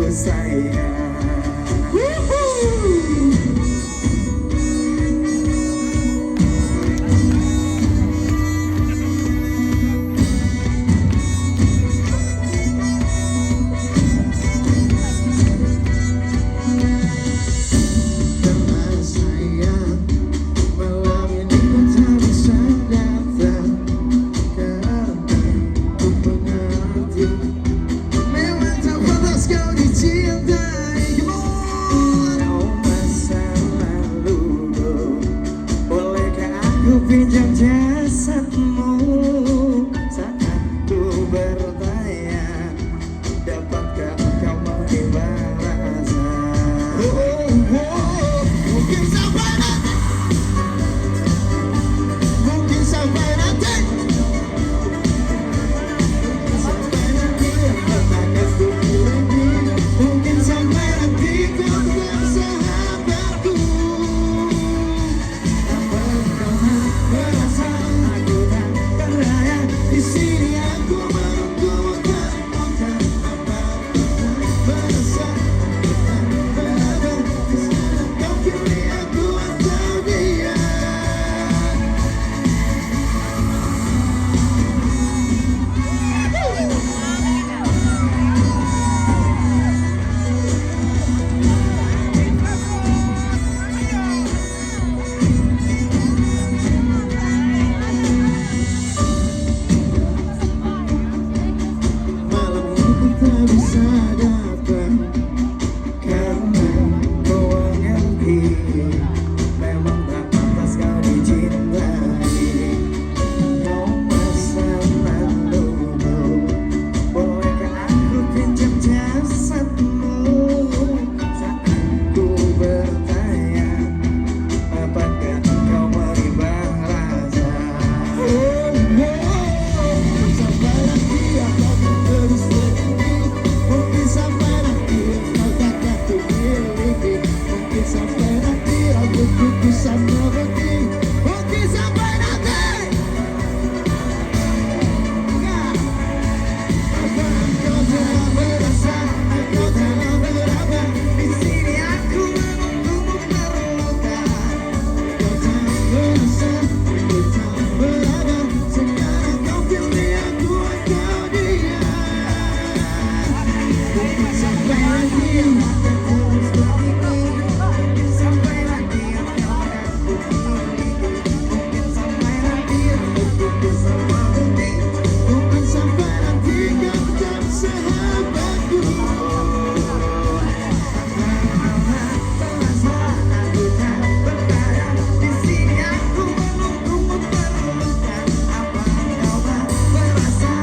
sayang. Pinjam jasadmu saat ku bertanya, dapatkah kau menghibur rasa? Mungkin sampai nanti, mungkin sampai nanti, sampai nanti akan ku miliki. Mungkin sampai nanti kau bersahabatku. Berasa aku tak berdaya di sini, aku menunggu tak apa. Berasa aku tak berada di sana, kau pilih aku atau dia. Tak bisa datang karena kau mengerti, memang tak pantas kau dicintai. Kau pesanan dulu, bolehkah aku pinjam jasadmu saat ku bertanya, apakah kau menghibur rasa? Sampai nanti aku terus mungkin sampai nanti kau takkan ku miliki. Mungkin sampai nanti rambutku bisa mengerti. Mungkin sampai nanti apa engkau telah merasa, engkau telah berapa. Di sini aku menunggumu terluka. Kau tak merasa, aku tak berapa. Sekarang kau pilih aku atau dia. Mungkin sampai nanti akan terus begini. Mungkin sampai nanti akan ku miliki. Mungkin sampai nanti aku bisa mengerti. Mungkin sampai nanti kau tak sahabatku. Berasa aku tak berdaya di sini, aku menunggumu terluka. Apa kau berasa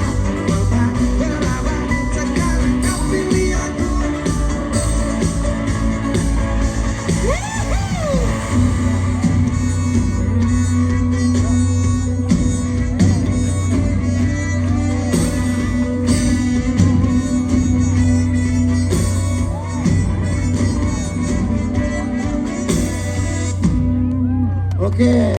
tak berapa? Sekarang kau pilih aku. Oke.